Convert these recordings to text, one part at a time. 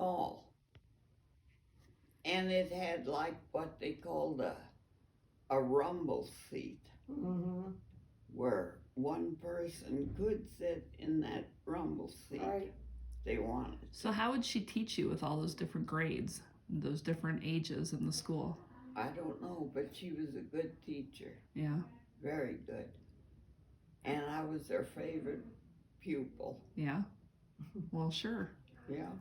small. And it had like what they called a rumble seat Mm-hmm. where one person could sit in that rumble seat Right. they wanted. So how would she teach you with all those different grades, those different ages in the school? I don't know, but she was a good teacher. Yeah. Very good. And I was her favorite pupil. Yeah. Well, sure. Yeah,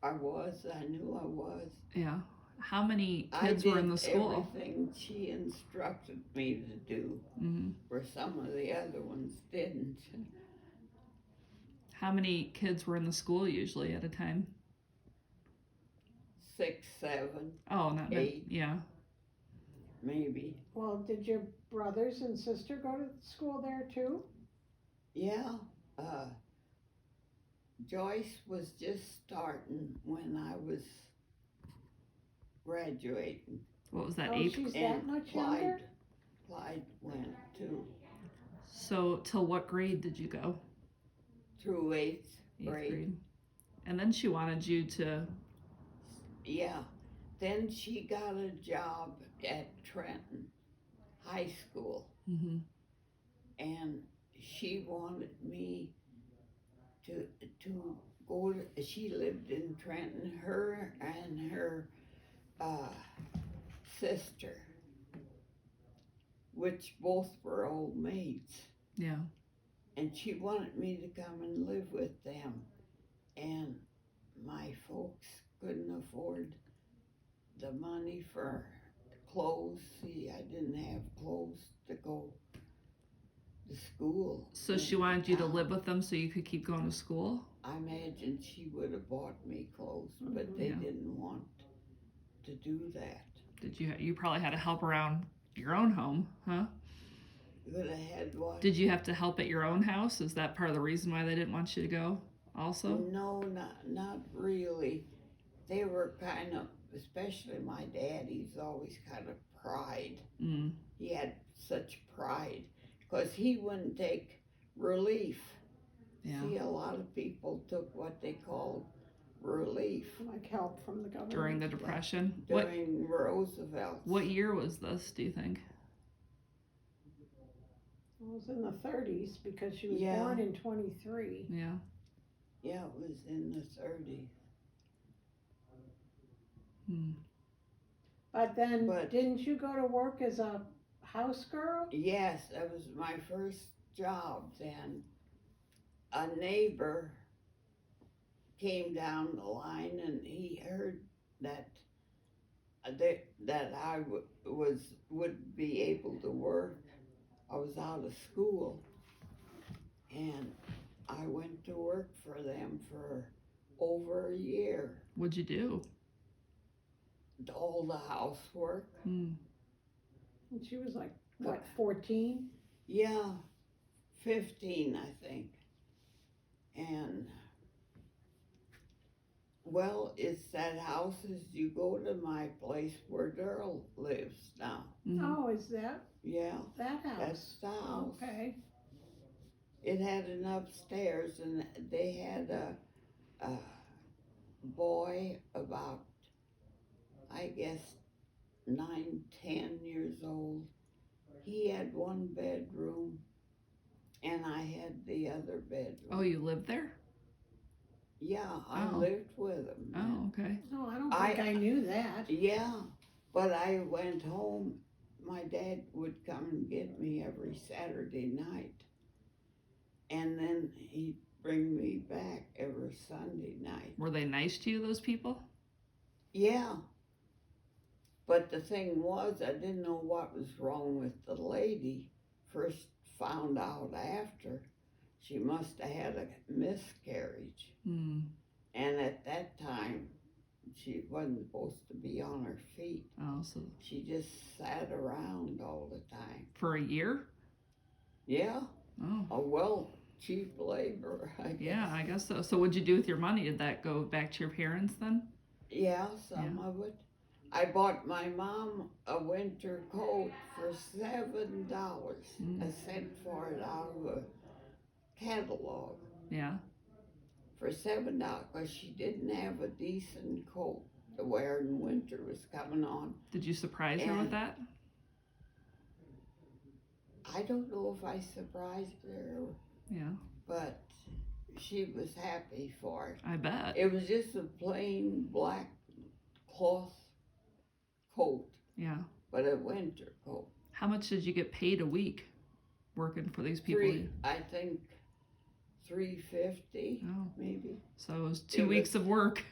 I was. I knew I was. Yeah. How many I kids did were in the school? everything she instructed me to do, Mm-hmm. where some of the other ones didn't. How many kids were in the school usually at a time? 6, 7, Oh, not 8, yeah. maybe. Well, did your brothers and sister go to school there too? Yeah, Joyce was just starting when I was graduating. What was that, Oh, eighth? she's And that much younger? Clyde went too, So till what grade did you go? through 8th Eighth grade. And then she wanted you to. Yeah, then she got a job at Trenton High School, Mm-hmm. and she wanted me to go to, she lived in Trenton, her and her sister, which both were old maids, Yeah. and she wanted me to come and live with them, and my folks couldn't afford the money for clothes. See, I didn't have clothes to go to school. So she wanted you to live with them so you could keep going to school? I imagine she would have bought me clothes, but they Yeah. didn't want to do that. Did you? You probably had to help around your own home, huh? Could have had what? Did you have to help at your own house? Is that part of the reason why they didn't want you to go? Also? No, not really. They were kind of, especially my dad. He's always kind of pride. Mm. He had such pride because he wouldn't take relief. Yeah. See, a lot of people took what they called relief Like help from the government? During the Depression? during Roosevelt. What year was this, do you think? It was in the 30s because she was Yeah. born in 23. Yeah. Yeah, it was in the 30s. Hmm. But then, But- didn't you go to work as a house girl? Yes, that was my first job then. A neighbor came down the line and he heard that that I would be able to work. I was out of school, and I went to work for them for over a year. What'd you do? All the housework. Hmm. And she was like, what, 14? Yeah, 15, I think. And, well, it's that house as you go to my place where Daryl lives now. Mhm. Oh, is that Yeah, that house? that's the house. Okay. It had an upstairs, and they had a boy about, I guess, 9, 10 years old. He had one bedroom, and I had the other bedroom. Oh, you lived there? Yeah, I Oh. lived with him. Oh, okay. No, I don't think I knew that. Yeah, but I went home. My dad would come and get me every Saturday night, and then he'd bring me back every Sunday night. Were they nice to you, those people? Yeah, but the thing was, I didn't know what was wrong with the lady. First found out after. She must have had a miscarriage. Hmm. And at that time, she wasn't supposed to be on her feet. Oh, so She just sat around all the time. for a year? Yeah, Oh. well, cheap labor, I guess. Yeah, I guess so. So what'd you do with your money? Did that go back to your parents then? Yeah, some of it. I bought my mom a winter coat for $7. Mm. I sent for it out of a catalog Yeah. for $7 because she didn't have a decent coat to wear and winter was coming on. Did you surprise her with And- that? I don't know if I surprised her, Yeah, but she was happy for it. I bet. It was just a plain black cloth coat, Yeah. but a winter coat. How much did you get paid a week working for these people? I think $3.50 Oh, maybe. so it was 2 It was- weeks of work.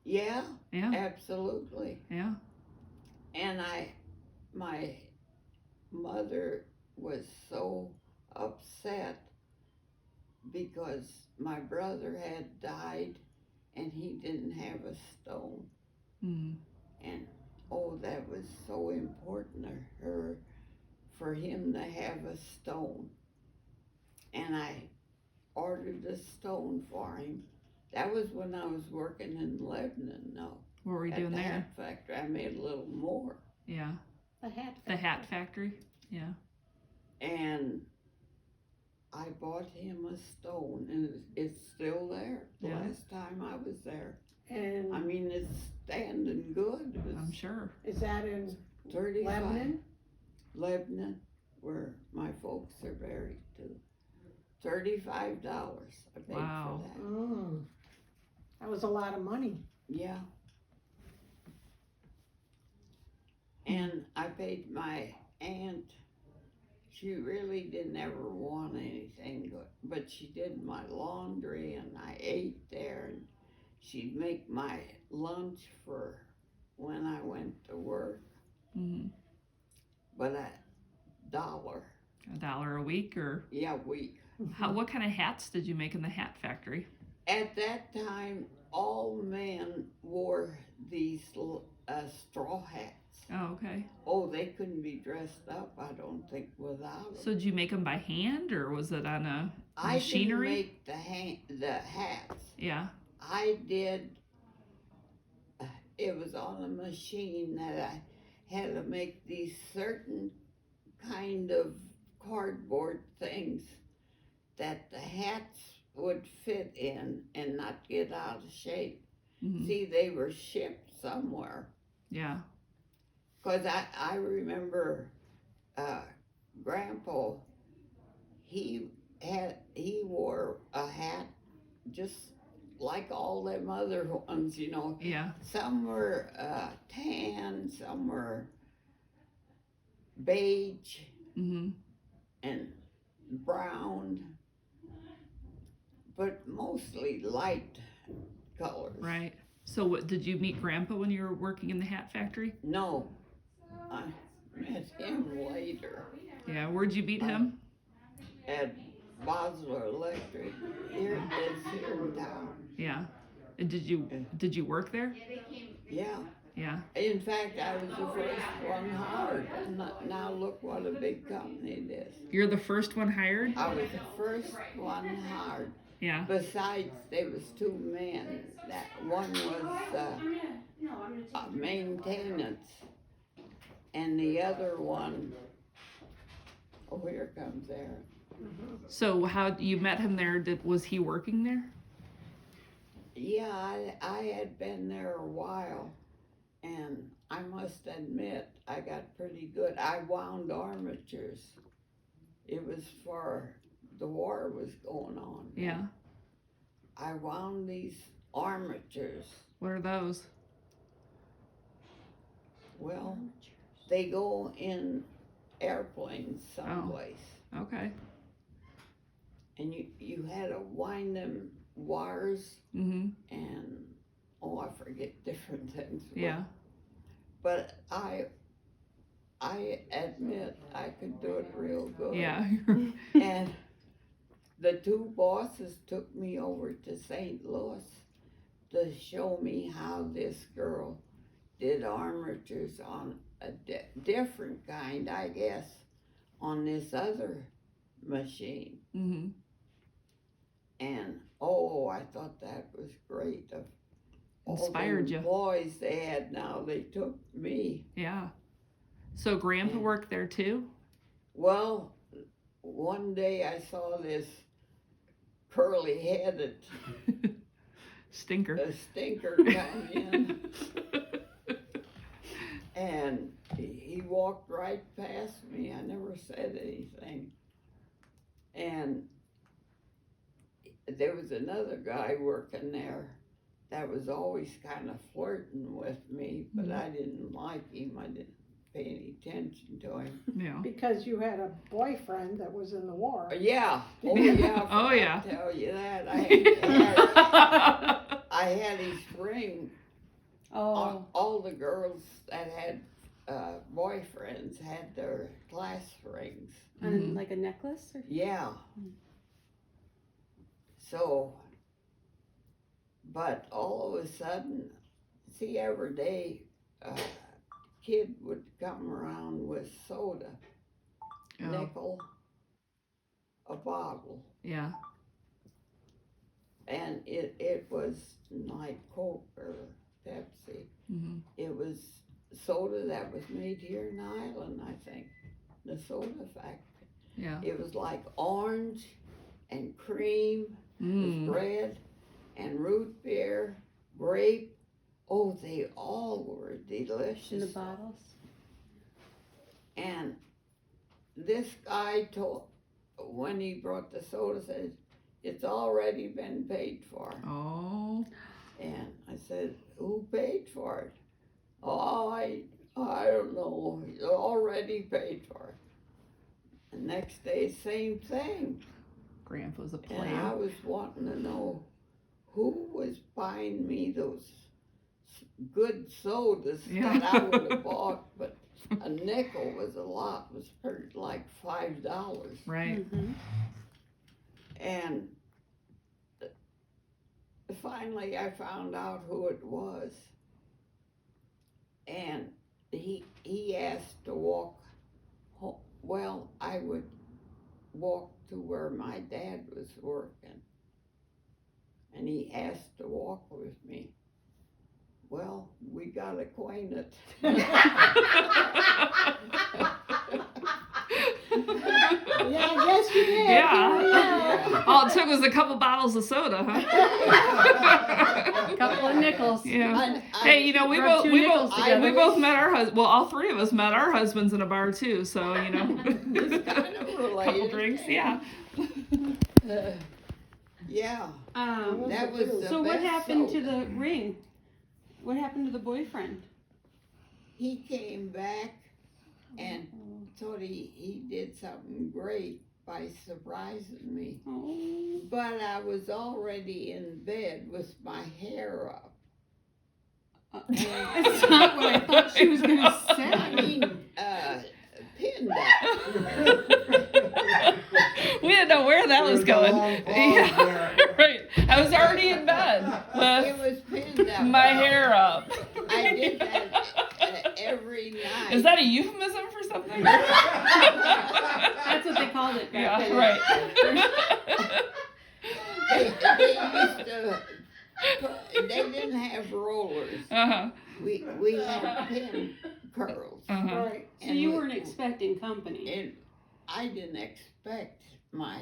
Yeah, Yeah, absolutely. yeah. And my mother was so upset because my brother had died and he didn't have a stone. Mm. And oh, that was so important to her for him to have a stone. And I ordered a stone for him. That was when I was working in Lebanon, though. What were you At doing the there? hat factory. I made a little more. Yeah, The hat. the hat factory. Yeah. And I bought him a stone, and it's still there. The Yeah. last time I was there. And I mean, it's standing good. I'm It's sure. is that in 35. Lebanon? Lebanon, where my folks are buried too. $35 I paid Wow. for that. Mm. That was a lot of money. Yeah. And I paid my aunt. She really didn't ever want anything good, but she did my laundry and I ate there, and she'd make my lunch for when I went to work. Mm. But $1, $1 a week, or yeah, week. how? What kind of hats did you make in the hat factory? At that time, all men wore these straw hats. Oh, okay. Oh, they couldn't be dressed up, I don't think, without them. So did you make them by hand, or was it on a I machinery? didn't make the hats. Yeah. I did. It was on a machine that I had to make these certain kind of cardboard things that the hats would fit in and not get out of shape. Hmm. See, they were shipped somewhere. Yeah. Because I remember Grandpa, he wore a hat just like all them other ones, you know. Yeah. Some were tan, some were beige Hmm. and brown, but mostly light colors. Right. So what did you meet Grandpa when you were working in the hat factory? No, I met him later Yeah. Where'd you meet him? at Bosler Electric. Here it's here in town. Yeah. And did you work there? Yeah. Yeah. In fact, I was the first one hired. And now look what a big company it is. You're the first one hired? I was the first one hired. Yeah. Besides, there was two men. That one was maintenance, and the other one. Oh, here comes Aaron. So how you met him there? Was he working there? Yeah, I had been there a while, and I must admit I got pretty good. I wound armatures. It was for the war was going on. Yeah. I wound these armatures. What are those? Well, they go in airplanes someplace, Okay. and you had to wind them wires Mhm. and I forget different things. Yeah. But I admit I could do it real good. Yeah. And the two bosses took me over to St. Louis to show me how this girl did armatures on a different kind, I guess, on this other machine. Mhm. And oh, I thought that was great. Of all the Inspired you. employees they had now, they took me. Yeah. So Grandpa Yeah. worked there too? Well, one day I saw this curly-headed Stinker. a stinker come in, and he walked right past me. I never said anything. And there was another guy working there that was always kind of flirting with me, but I didn't like him. I didn't pay any attention to him. Yeah. Because you had a boyfriend that was in the war. Yeah. Oh, yeah. Oh, yeah. I tell you that. Oh, I had his ring. All the girls that had boyfriends had their class rings. And like a necklace? Or? Yeah. So, but all of a sudden, see, every day, kid would come around with soda, nickel, a bottle. Yeah. And it was like Coke or Pepsi. Mm-hmm. It was soda that was made here in Ireland, I think, the soda factory. Yeah. It was like orange and cream with bread and root beer, grape. Oh, they all were delicious. In the bottles? And this guy told, when he brought the soda, said, it's already been paid for. Oh. And I said, who paid for it? Oh, I don't know. It's already paid for it. The next day, same thing. Grandpa's a And I player. was wanting to know who was buying me those good sodas that I would have bought, but a nickel was a lot. It was like $5. Right. Mm-hmm. And finally I found out who it was. And he asked to walk home. Well, I would walk to where my dad was working. And he asked to walk with me. Well, we got acquainted. Yeah, I guess you did. Yeah. All it took was a couple bottles of soda, huh? A couple of nickels. Yeah. I- Hey, you know, we Rub both two we nickels both together. we both met our husbands. Well, all three of us met our husbands in a bar too. So you know, It's kind of related. couple drinks. Yeah. Yeah. That was the So what best happened to soda. the ring? What happened to the boyfriend? He came back and thought he did something great by surprising me. Oh. But I was already in bed with my hair up. That's not what I thought she was going to I say. mean, pinned up. We didn't know where that was There's a going. long pause Yeah. Right. I was already in bed It with was pinned up. my hair up. I did that every night. Is that a euphemism for something? That's what they called it back Yeah. then. Right. They used to. They didn't have rollers. Uh-huh. We had pin curls. Uh-huh. Right. So you weren't expecting company. And I didn't expect my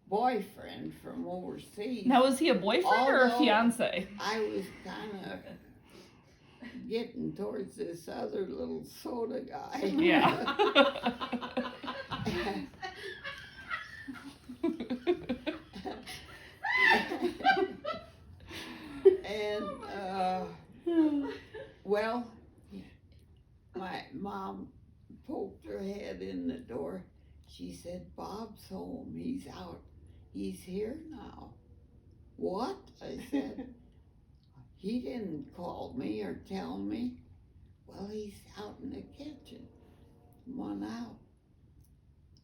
boyfriend from overseas. Now, was he a boyfriend or a Although- fiance? I was kind of getting towards this other little soda guy. Yeah. And well, my mom poked her head in the door. She said, Bob's home. He's out. He's here now. What? I said, he didn't call me or tell me. Well, he's out in the kitchen. Come on out.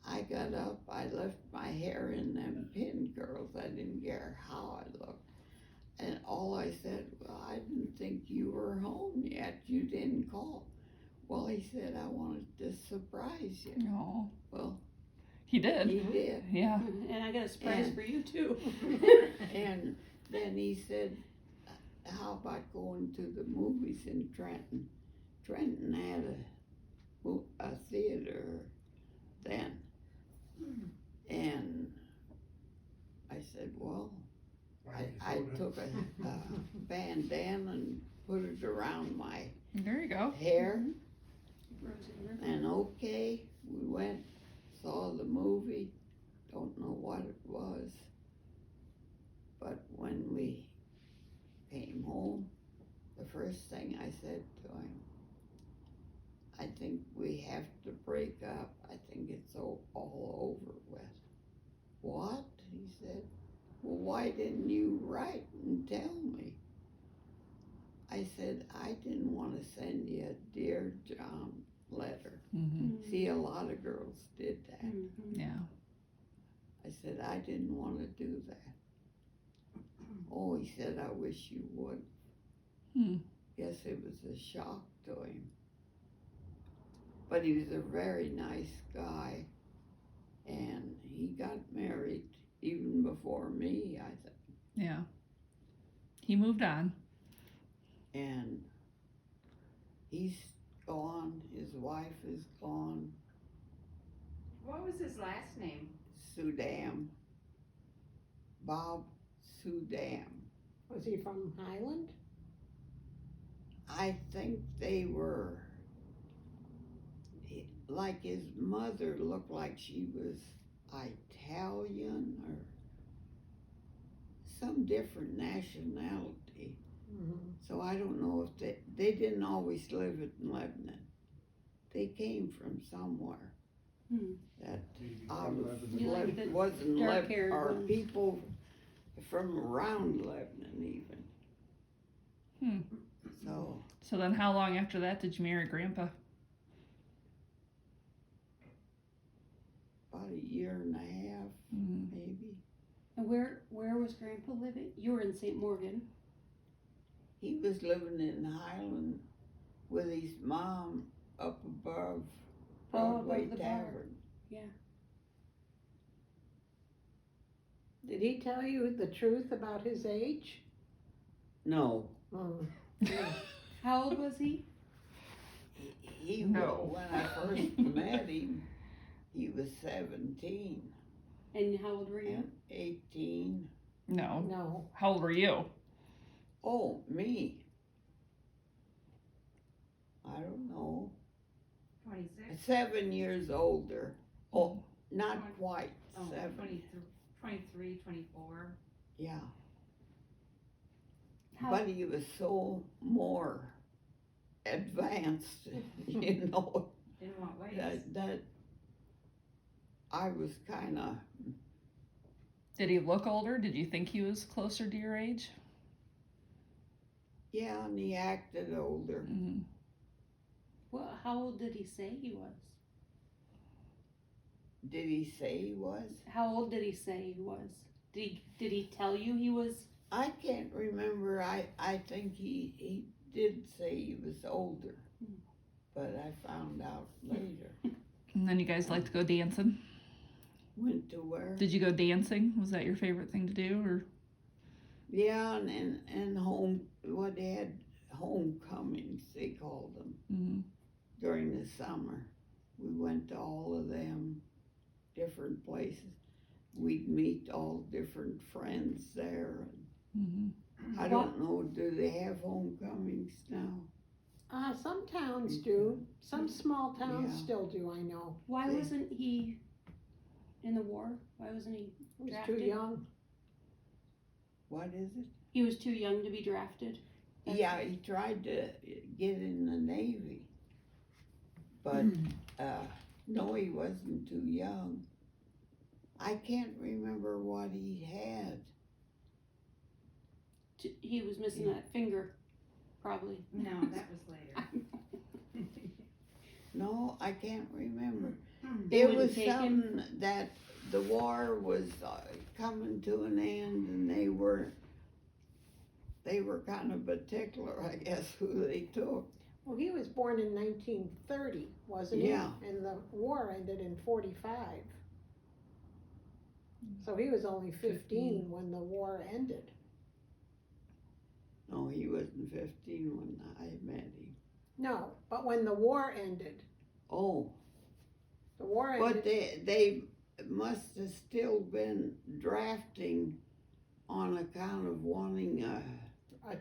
I got up. I left my hair in them pin curls. I didn't care how I looked. And all I said, well, I didn't think you were home yet. You didn't call. Well, he said, I wanted to surprise you. No. Well, He did. he did. Yeah. And I got a surprise And- for you too. And then he said, how about going to the movies in Trenton? Trenton had a theater then. And I I said, well, I took a bandana and put it around my There you go. hair. Rosie River. And okay, we went, saw the movie, don't know what it was. But when we came home, the first thing I said to him, I think we have to break up. I think it's all over with. What? He said, well, why didn't you write and tell me? I said, I didn't want to send you a Dear John letter. Mm-hmm. See, a lot of girls did that. Mm-hmm. Yeah. I said, I didn't want to do that. Oh, he said, I wish you would. Hmm. Guess it was a shock to him. But he was a very nice guy, and he got married even before me, I think. Yeah. He moved on. And he's gone, his wife is gone, What was his last name? Sudam. Bob Sudam. Was he from Highland? I think they were, like his mother looked like she was Italian or some different nationality. Mm-hmm. So I don't know if they didn't always live in Lebanon. They came from somewhere that You like the wasn't dark-haired or ones. people from around Lebanon even. Hmm. So So then how long after that did you marry Grandpa? about a year and a half, Mm-hmm. maybe. And where was Grandpa living? You were in St. Morgan. He was living in Highland with his mom up above Broadway above the bar. Tavern. Did he tell you the truth about his age? No, Mm. How old was he? he No. when I first met him, he was 17 And how old were you? and 18. No. No. How old were you? Oh, me. I don't know. 26? 7 years older. Oh, not quite Oh, 7. 23, 24. Yeah. How, But he was so more advanced, you know, In what ways? that I was kind of, Did he look older? Did you think he was closer to your age? yeah, and he acted older. Mm-hmm. well, how old did he say he was? Did he say he was? How old did he say he was? Did he tell you he was? I can't remember. I think he did say he was older, but I found out later. And then you guys like to go dancing? Went to where? Did you go dancing? Was that your favorite thing to do, or? Yeah, and home, what they had, homecomings, they called them, Mm-hmm. during the summer. We went to all of them, different places. We'd meet all different friends there. Mm-hmm. I don't know, do they have homecomings now? Some towns do. Some small towns Yeah. still do, I know. Why They- wasn't he in the war? Why wasn't he? He was Drafted? too young. What is it? He was too young to be drafted. That's- Yeah, he tried to get in the Navy, but no, he wasn't too young. I can't remember what he had. He was missing that finger, probably. No, that was later. No, I can't remember. They It wouldn't was take him? something that the war was coming to an end, and they were kind of particular, I guess, who they took. Well, he was born in 1930, wasn't he? Yeah. And the war ended in 45. So he was only 15 when the war ended. No, he wasn't 15 when I met him. No, but when the war ended, Oh, the war but ended. they must have still been drafting on account of wanting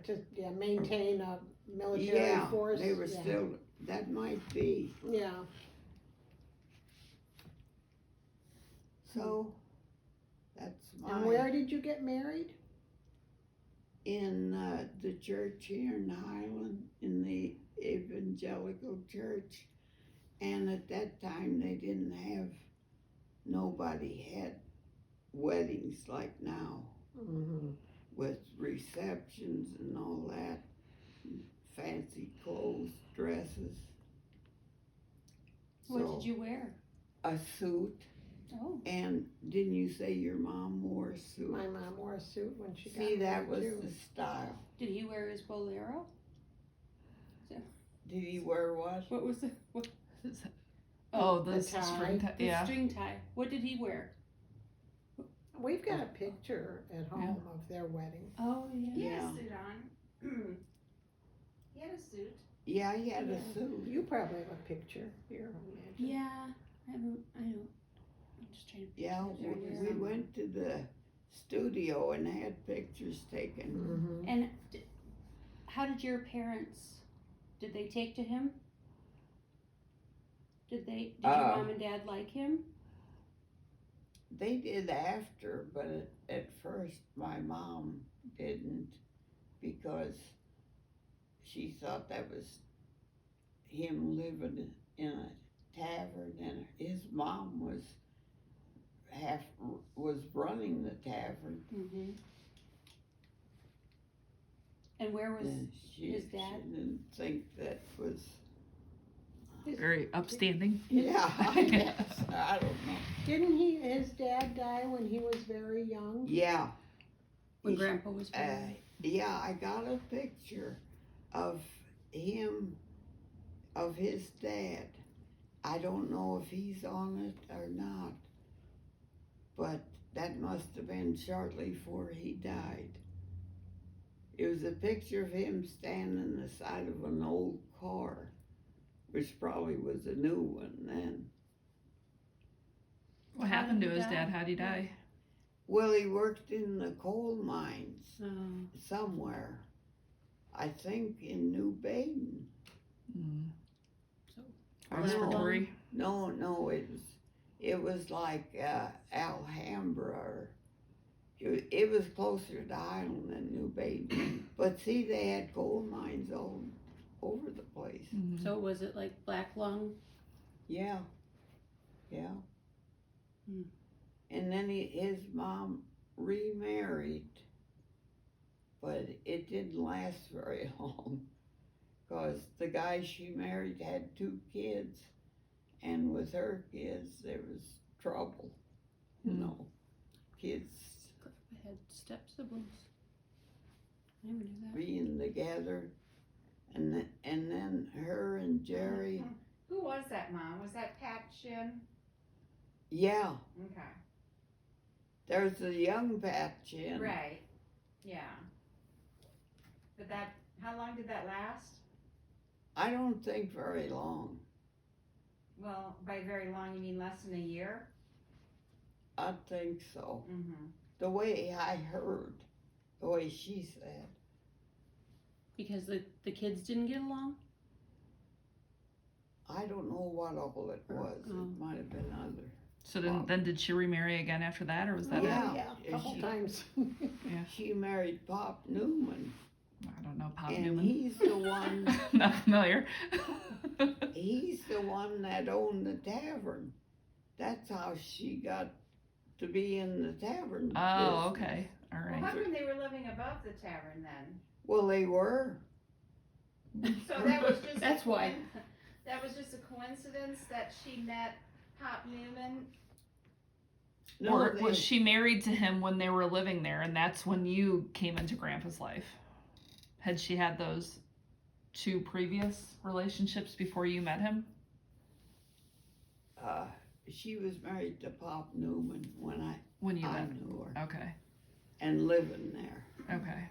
To maintain a military yeah, force. they were yeah. still, that might be. Yeah, So, that's and where did you get married? in the church here in Highland, in the evangelical church. And at that time, they didn't have, nobody had weddings like now Mm-hmm. with receptions and all that, fancy clothes, dresses. What So, did you wear? a suit. Oh, And didn't you say your mom wore a suit? My mom wore a suit when she got See, married that was too. the style. did he wear his bolero? Did he wear what? What was the Oh, The the tie. string tie. the Yeah. string tie? What did he wear? We've got a picture at home of their wedding. Oh yeah. He had Yeah. a suit on. He had a suit. Yeah, he had Yeah. a suit. You probably have a picture here, I imagine. Yeah. I don't. I'm just trying to. Yeah, picture we it. went to the studio and had pictures taken. Mm-hmm. And how did your parents? Did they take to him? Did your mom and dad like him? They did after, but at first my mom didn't, because she thought that was him living in a tavern, and his mom was running the tavern. Mm-hmm. And where was And his dad? She didn't think that was. Very upstanding. Yeah, I guess. I don't know. Didn't his dad die when he was very young? Yeah. when Grandpa was born? Yeah, I got a picture of him, of his dad. I don't know if he's on it or not, but that must have been shortly before he died. It was a picture of him standing on the side of an old car, which probably was a new one then. What How happened did to he his die? dad? How'd he die? Well, he worked in the coal mines Oh. somewhere. I think in New Baden. Mm. So Respiratory. No, it was like Alhambra, or it was closer to Highland than New Baden. But see, they had coal mines all over the place. Mhm. So was it like black lung? Yeah. Hmm. And then his mom remarried, but it didn't last very long, because the guy she married had 2 kids, and with her kids there was trouble. You know, kids I had step siblings. I never knew that. being together, and then her and Jerry. Who was that, Mom? Was that Pat Shin? Yeah, Okay. there's a young Pat Chin. Right. Yeah. But how long did that last? I don't think very long. Well, by very long, you mean less than a year? I think so. Mm-hmm. The way I heard, the way she said. Because the kids didn't get along? I don't know what all it was. Oh. It might have been other. So then did she remarry again after that, or was that Yeah. A couple she- times. She married Pop Newman, it? I don't know, Pop and Newman. he's the one. Not familiar. He's the one that owned the tavern. That's how she got to be in the tavern. Oh, business. okay. All Well, right. how come they were living above the tavern then? Well, they were. So that was just That's why. That was just a coincidence that she met Pop Newman. Or they- was she married to him when they were living there, and that's when you came into Grandpa's life? Had she had those 2 previous relationships before you met him? She was married to Pop Newman when When you I met? knew her, Okay. and living there. Okay.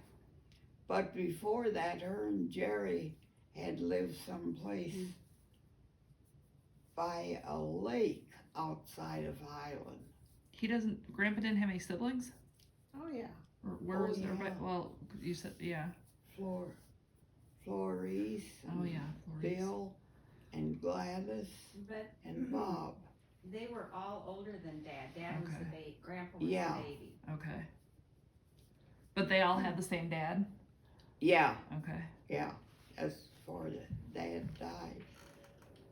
But before that, her and Jerry had lived someplace by a lake outside of Highland. Grandpa didn't have any siblings? Oh, yeah. Or where Oh, is everybody? yeah. Well, you said, yeah. Flores Oh, and yeah. Flores. Bill and Gladys But and Bob. they were all older than Dad. Dad was the Okay. baby. Grandpa was Yeah. the baby. Okay. But they all had the same dad? Yeah, Okay. yeah. As far as Dad died.